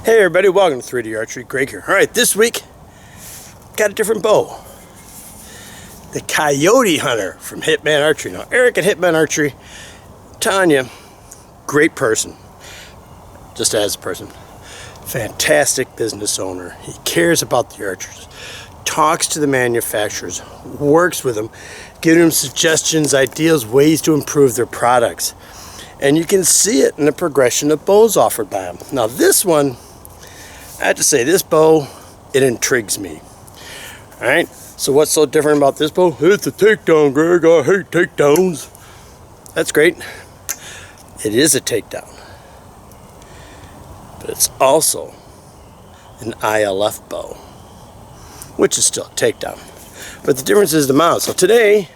Hey everybody, welcome to 3D Archery. Greg here. Alright, this week, got a different bow. The Coyote Hunter from Hitman Archery. Now, Eric at Hitman Archery, telling you, great person. Just as a person. Fantastic business owner. He cares about the archers. Talks to the manufacturers. Works with them. Giving them suggestions, ideas, ways to improve their products. And you can see it in the progression of bows offered by him. Now this one, I have to say, this bow, it intrigues me. Alright, so what's so different about this bow? It's a takedown, Greg. I hate takedowns. That's great. It is a takedown. But it's also an ILF bow, which is still a takedown. But the difference is the mount. So today,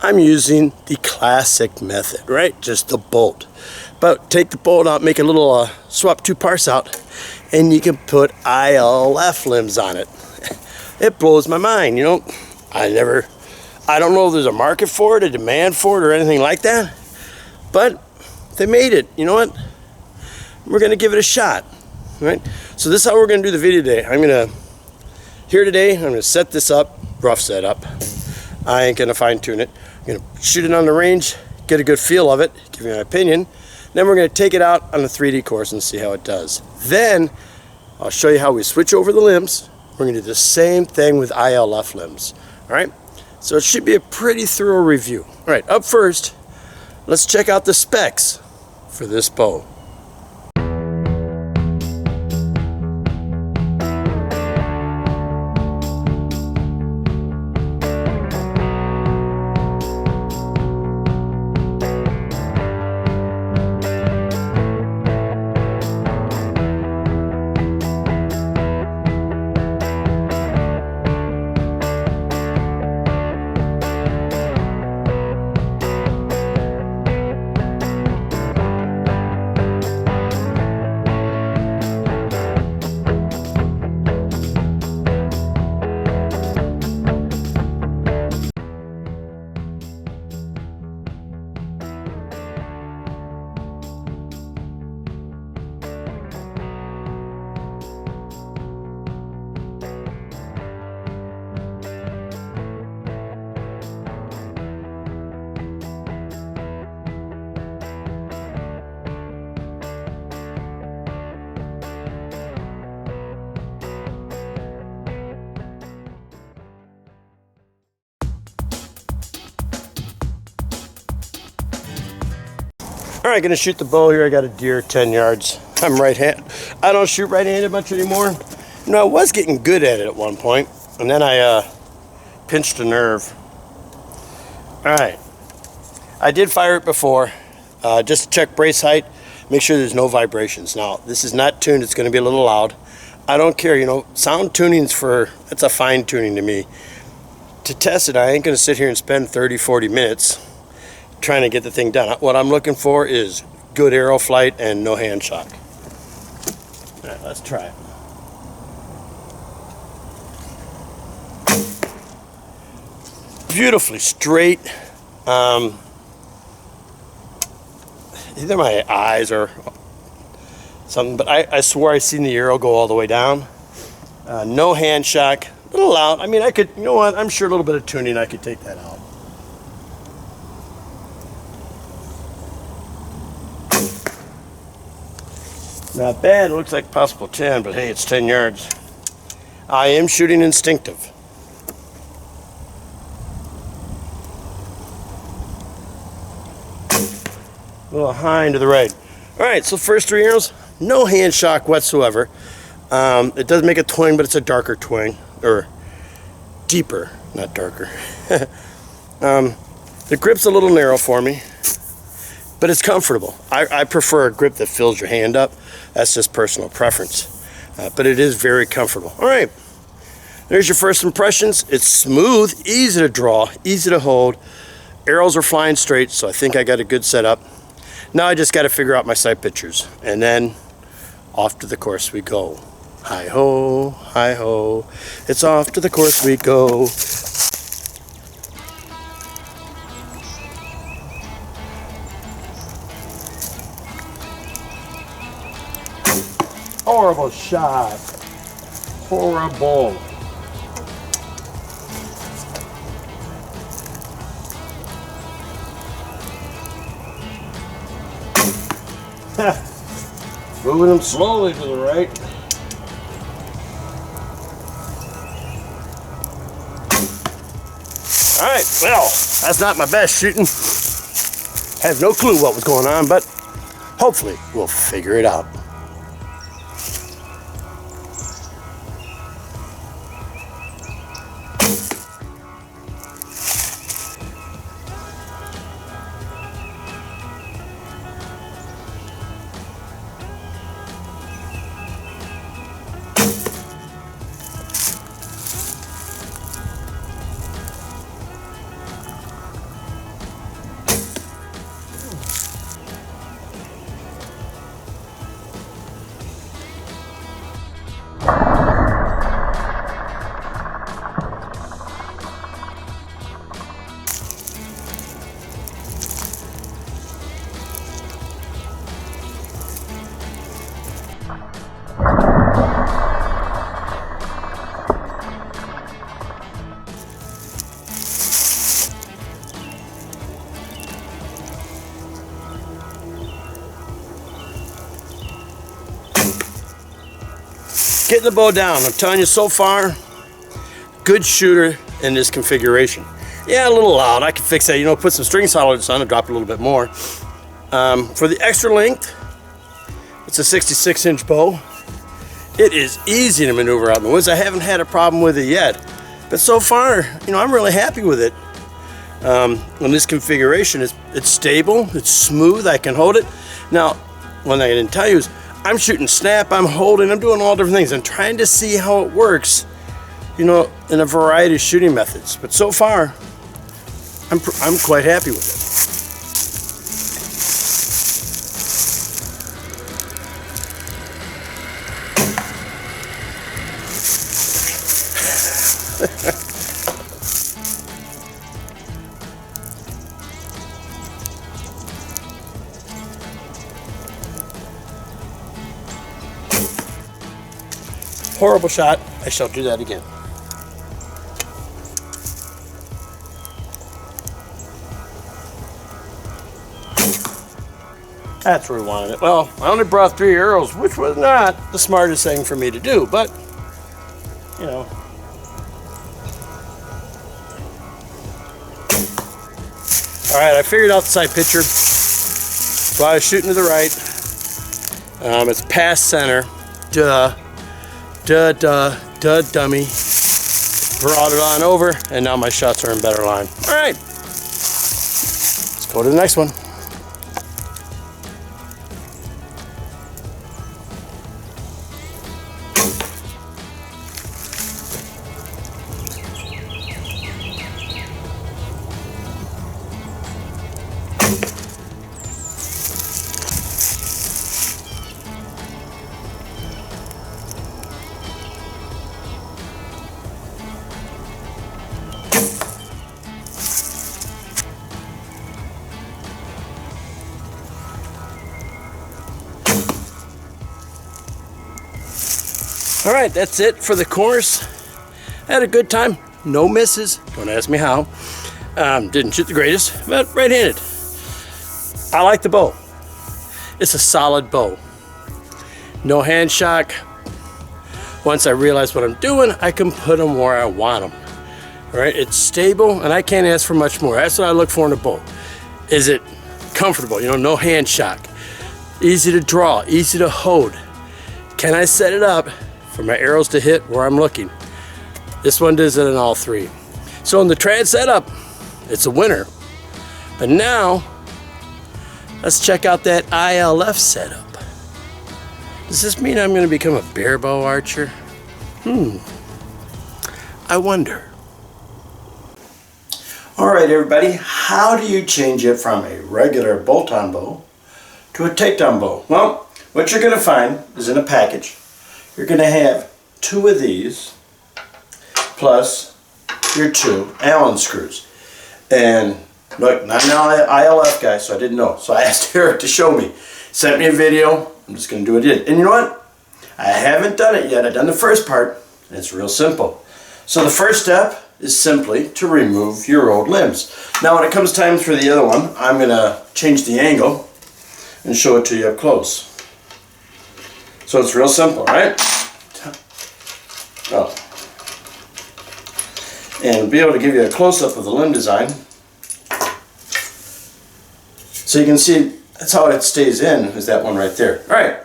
I'm using the classic method, right? Just the bolt. But take the bolt out, make a little swap two parts out, and you can put ILF limbs on it. It blows my mind, you know. I don't know if there's a market for it, a demand for it, or anything like that. But they made it. You know what? We're gonna give it a shot, right? So this is how we're gonna do the video today. I'm gonna set this up, rough setup. I ain't gonna fine tune it. I'm gonna shoot it on the range, get a good feel of it, give you my opinion. Then we're gonna take it out on a 3D course and see how it does. Then I'll show you how we switch over the limbs. We're gonna do the same thing with ILF limbs. All right? So it should be a pretty thorough review. All right, up first, let's check out the specs for this bow. All right, gonna shoot the bow here. I got a deer 10 yards. I'm right-handed. I don't shoot right-handed much anymore. You know, I was getting good at it at one point, and then I pinched a nerve. All right, I did fire it before, just to check brace height, make sure there's no vibrations. Now, this is not tuned. It's gonna be a little loud. I don't care, you know, sound tuning's that's a fine tuning to me. To test it, I ain't gonna sit here and spend 30, 40 minutes trying to get the thing done. What I'm looking for is good arrow flight and no hand shock. All right, let's try it. Beautifully straight. Either my eyes or something, but I swore I seen the arrow go all the way down. No hand shock, a little loud. I mean, I could, you know what, I'm sure a little bit of tuning, I could take that out. Not bad. It looks like possible 10, but hey, it's 10 yards. I am shooting instinctive. A little high and to the right. All right, so first three arrows, no hand shock whatsoever. It does make a twang, but it's a darker twang, or deeper, not darker. The grip's a little narrow for me, but it's comfortable. I prefer a grip that fills your hand up. That's just personal preference. But it is very comfortable. All right, there's your first impressions. It's smooth, easy to draw, easy to hold. Arrows are flying straight, so I think I got a good setup. Now I just got to figure out my sight pictures. And then off to the course we go. Hi-ho, hi-ho. It's off to the course we go. Horrible shot. Horrible. Moving them slowly to the right. Alright, well, that's not my best shooting. Have no clue what was going on, but hopefully we'll figure it out. Getting the bow down, I'm telling you so far, good shooter in this configuration. Yeah, a little loud, I can fix that, you know, put some string tolerance on and drop it a little bit more. For the extra length, it's a 66-inch bow. It is easy to maneuver out in the woods. I haven't had a problem with it yet, but so far, you know, I'm really happy with it. In this configuration, it's stable, it's smooth, I can hold it. Now, one thing I didn't tell you is, I'm shooting snap, I'm holding, I'm doing all different things. I'm trying to see how it works, you know, in a variety of shooting methods. But so far, I'm quite happy with it. Horrible shot. I shall do that again. That's where we wanted it. Well, I only brought 3 arrows, which was not the smartest thing for me to do, but, you know. All right, I figured out the sight picture. While I was shooting to the right, it's past center. Duh, dummy. Brought it on over, and now my shots are in better line. All right, let's go to the next one. All right, that's it for the course. I had a good time, no misses. Don't ask me how. Didn't shoot the greatest, but right-handed. I like the bow. It's a solid bow. No hand shock. Once I realize what I'm doing, I can put them where I want them. All right, it's stable, and I can't ask for much more. That's what I look for in a bow. Is it comfortable? You know, no hand shock. Easy to draw, easy to hold. Can I set it up for my arrows to hit where I'm looking? This one does it in all 3. So in the trad setup, it's a winner. But now, let's check out that ILF setup. Does this mean I'm going to become a bare bow archer? I wonder. All right, everybody, how do you change it from a regular bolt-on bow to a takedown bow? Well, what you're going to find is in a package, you're going to have 2 of these plus your 2 Allen screws. And look, not an ILF guy, so I didn't know. So I asked Eric to show me. Sent me a video. I'm just going to do it. And you know what? I haven't done it yet. I've done the first part, and it's real simple. So the first step is simply to remove your old limbs. Now when it comes time for the other one, I'm going to change the angle and show it to you up close. So it's real simple, right? Oh. And be able to give you a close-up of the limb design. So you can see that's how it stays in, is that one right there. Alright,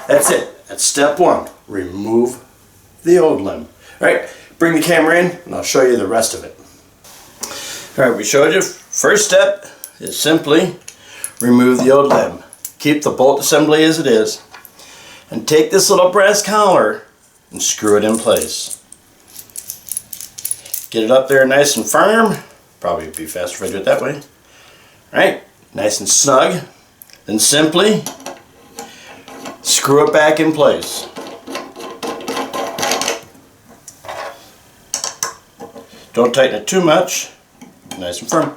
that's it. That's step one. Remove the old limb. Alright, bring the camera in and I'll show you the rest of it. Alright, we showed you. First step is simply remove the old limb. Keep the bolt assembly as it is. And take this little brass collar and screw it in place. Get it up there nice and firm. Probably be faster if I do it that way. Alright, nice and snug. Then simply screw it back in place. Don't tighten it too much. Nice and firm.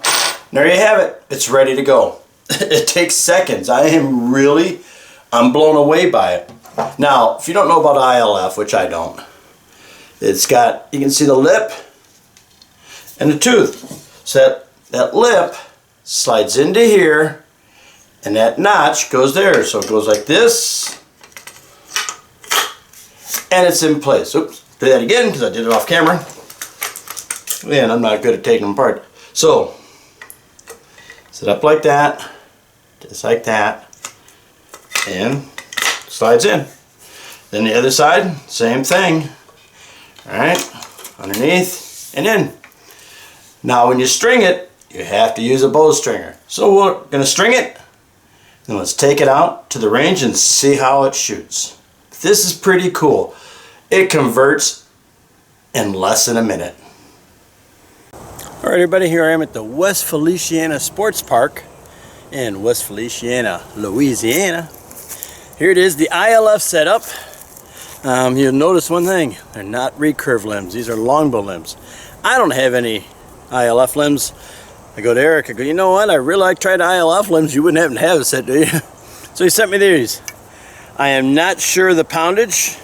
There you have it. It's ready to go. It takes seconds. I'm blown away by it. Now, if you don't know about ILF, which I don't, it's got, you can see the lip and the tooth. So that lip slides into here and that notch goes there. So it goes like this and it's in place. Oops, do that again because I did it off camera. Man, I'm not good at taking them apart. So, set up like that, just like that, and slides in. Then the other side, same thing. Alright, underneath and in. Now when you string it, you have to use a bow stringer. So we're going to string it, and let's take it out to the range and see how it shoots. This is pretty cool. It converts in less than a minute. Alright everybody, here I am at the West Feliciana Sports Park in West Feliciana, Louisiana. Here it is, the ILF setup. You'll notice one thing, they're not recurve limbs, these are longbow limbs. I don't have any ILF limbs. I go to Eric, I go, you know what, I really like trying ILF limbs, you wouldn't have a set, do you? So he sent me these. I am not sure the poundage.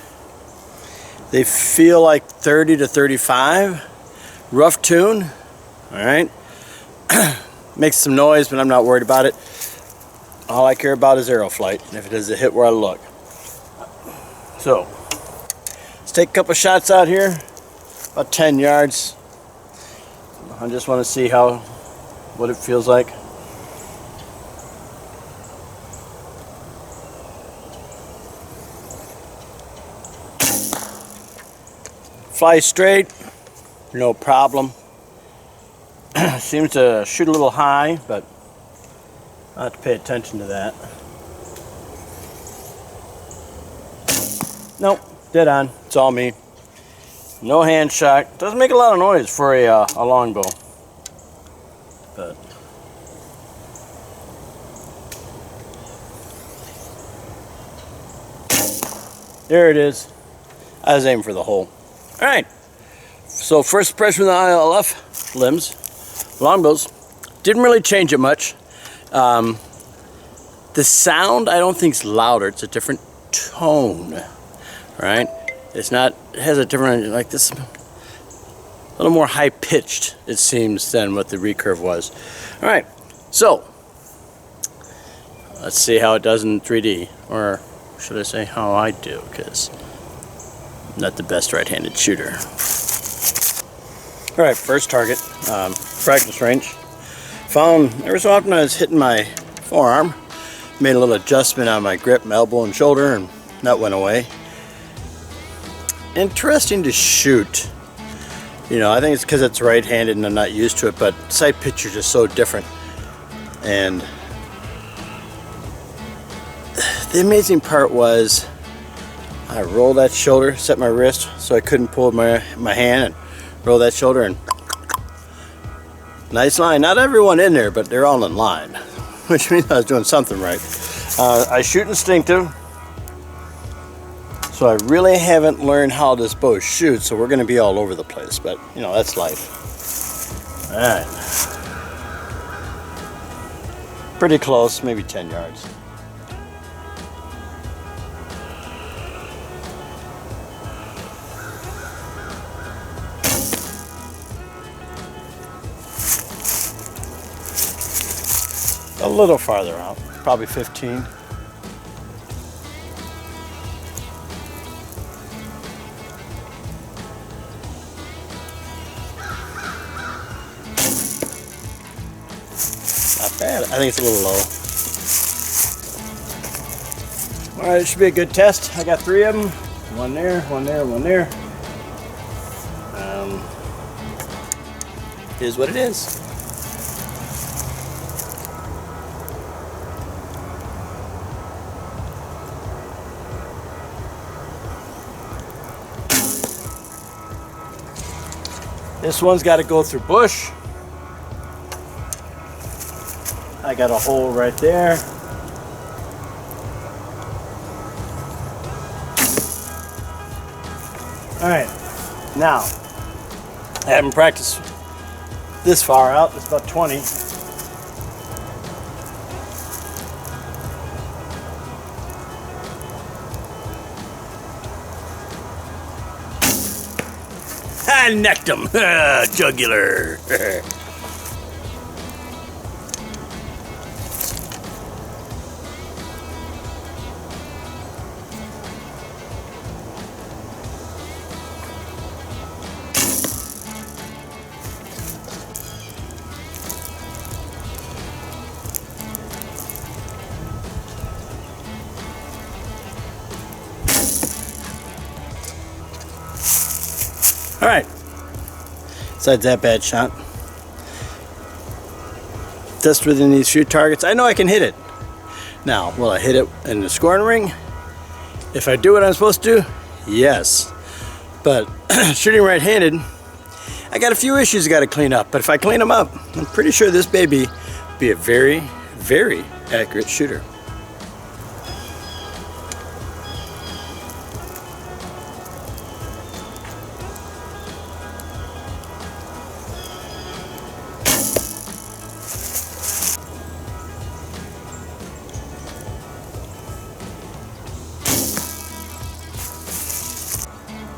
They feel like 30 to 35. Rough tune. Alright. Makes some noise, but I'm not worried about it. All I care about is arrow flight, and if it does a hit where I look. So, let's take a couple shots out here. About 10 yards. I just want to see what it feels like. Fly straight, no problem. Seems to shoot a little high, but I have to pay attention to that. Nope, dead on. It's all me. No hand shock. Doesn't make a lot of noise for a longbow, but there it is. I was aiming for the hole. All right. So first impression with the ILF limbs, longbows, didn't really change it much. The sound I don't think is louder. It's a different tone, right? It's not. It has a different, like this, a little more high pitched it seems than what the recurve was. All right. So let's see how it does in 3D, or should I say how I do? Because I'm not the best right-handed shooter. Alright, first target, practice range. Found every so often I was hitting my forearm. Made a little adjustment on my grip, my elbow and shoulder, and that went away. Interesting to shoot. You know, I think it's because it's right-handed and I'm not used to it, but sight picture is just so different. And the amazing part was I rolled that shoulder, set my wrist so I couldn't pull my hand, and roll that shoulder, and nice line. Not everyone in there, but they're all in line, which means I was doing something right. I shoot instinctive, so I really haven't learned how this bow shoots, so we're going to be all over the place, but you know, that's life. Alright. Pretty close, maybe 10 yards. a little farther out, probably 15. Not bad. I think it's a little low. All right, it should be a good test. I got 3 of them. One there, one there, one there. Is what it is. This one's got to go through bush. I got a hole right there. All right, now I haven't practiced this far out. It's about 20. I necked him. Jugular. All right, besides that bad shot, just within these few targets, I know I can hit it. Now, will I hit it in the scoring ring? If I do what I'm supposed to, yes. But shooting right-handed, I got a few issues I got to clean up. But if I clean them up, I'm pretty sure this baby will be a very, very accurate shooter.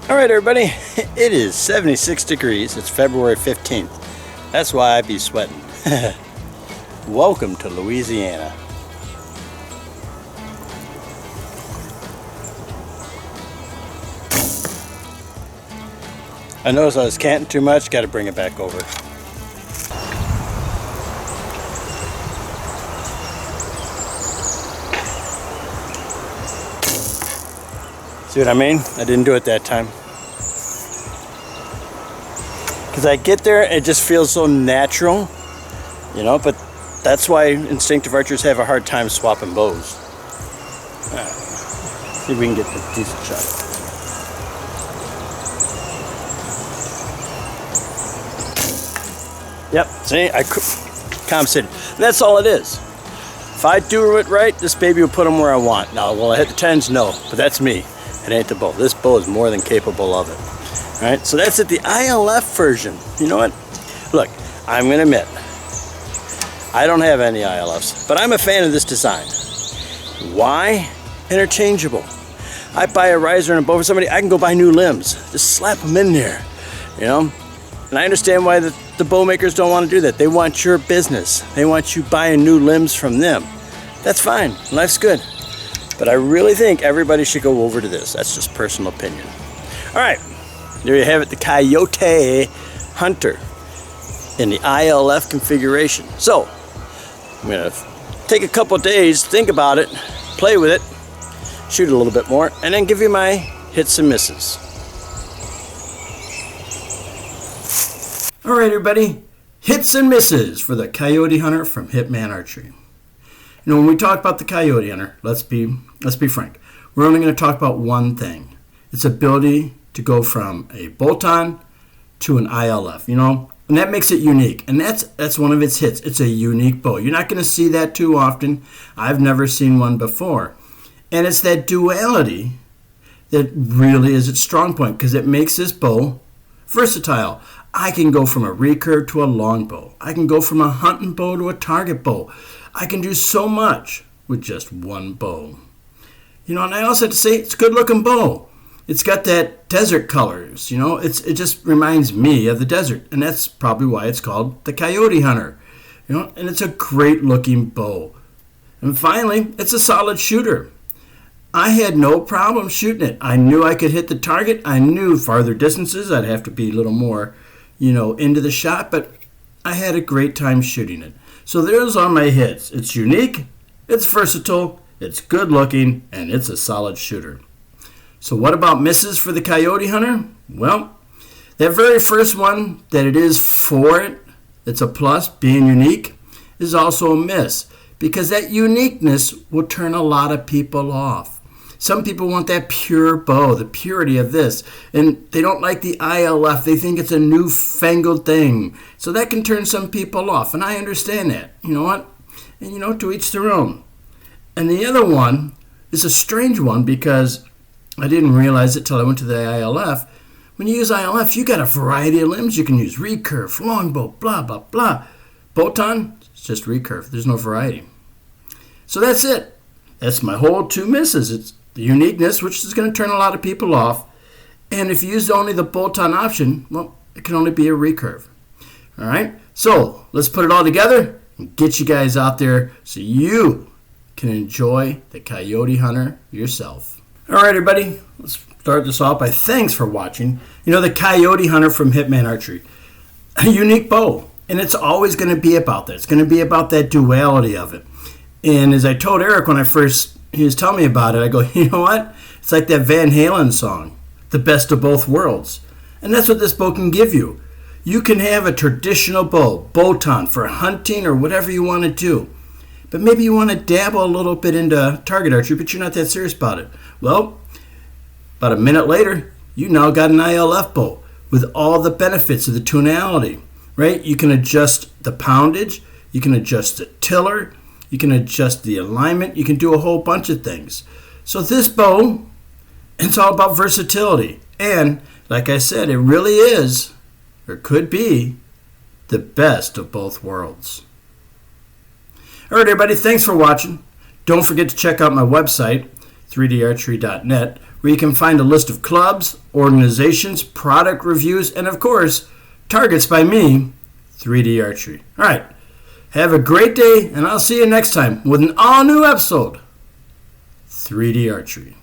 All right, everybody, it is 76 degrees. It's February 15th. That's why I be sweating. Welcome to Louisiana. I noticed I was canting too much. Got to bring it back over. See what I mean? I didn't do it that time. Because I get there, it just feels so natural, you know, but that's why instinctive archers have a hard time swapping bows. See if we can get a decent shot. Yep, see, I compensated. That's all it is. If I do it right, this baby will put them where I want. Now, will I hit the 10s? No, but that's me. It ain't the bow. This bow is more than capable of it. All right, so that's it, the ILF version. You know what? Look, I'm going to admit, I don't have any ILFs, but I'm a fan of this design. Why? Interchangeable. I buy a riser and a bow for somebody, I can go buy new limbs. Just slap them in there, you know? And I understand why the bow makers don't want to do that. They want your business. They want you buying new limbs from them. That's fine. Life's good. But I really think everybody should go over to this. That's just personal opinion. All right, there you have it, the Coyote Hunter in the ILF configuration. So, I'm gonna take a couple days, think about it, play with it, shoot a little bit more, and then give you my hits and misses. All right, everybody, hits and misses for the Coyote Hunter from Hitman Archery. You know, when we talk about the Coyote Hunter, let's be frank. We're only going to talk about one thing. Its ability to go from a bolt-on to an ILF, you know, and that makes it unique. And that's one of its hits. It's a unique bow. You're not going to see that too often. I've never seen one before. And it's that duality that really is its strong point, because it makes this bow versatile. I can go from a recurve to a longbow. I can go from a hunting bow to a target bow. I can do so much with just one bow. You know, and I also have to say, it's a good looking bow. It's got that desert colors, you know, it just reminds me of the desert, and that's probably why it's called the Coyote Hunter. and it's a great looking bow. And finally, it's a solid shooter. I had no problem shooting it. I knew I could hit the target. I knew farther distances I'd have to be a little more, into the shot, but I had a great time shooting it. So there's all my hits. It's unique, it's versatile, it's good looking, and it's a solid shooter. So what about misses for the Coyote Hunter? Well, that very first one that it is for it, it's a plus, being unique, is also a miss, because that uniqueness will turn a lot of people off. Some people want that pure bow, the purity of this, and they don't like the ILF. They think it's a newfangled thing. So that can turn some people off, and I understand that. You know what? And to each their own. And the other one is a strange one because I didn't realize it till I went to the ILF. When you use ILF, you got a variety of limbs. You can use recurve, longbow, blah, blah, blah. Botan, it's just recurve. There's no variety. So that's it. That's my whole two misses. It's the uniqueness, which is going to turn a lot of people off. And if you use only the bolt-on option, well, it can only be a recurve. All right? So let's put it all together and get you guys out there so you can enjoy the Coyote Hunter yourself. All right, everybody. Let's start this off by thanks for watching. The Coyote Hunter from Hitman Archery. A unique bow. And it's always going to be about that. It's going to be about that duality of it. And as I told Eric when he was telling me about it, I go, you know what? It's like that Van Halen song, the best of both worlds. And that's what this bow can give you. You can have a traditional bow, botan, for hunting or whatever you want to do. But maybe you want to dabble a little bit into target archery, but you're not that serious about it. Well, about a minute later, you now got an ILF bow with all the benefits of the tonality, right? You can adjust the poundage, you can adjust the tiller, you can adjust the alignment. You can do a whole bunch of things. So this bow, it's all about versatility. And like I said, it really is, or could be, the best of both worlds. All right, everybody, thanks for watching. Don't forget to check out my website, 3darchery.net, where you can find a list of clubs, organizations, product reviews, and of course, targets by me, 3D Archery. All right. Have a great day, and I'll see you next time with an all-new episode, 3D Archery.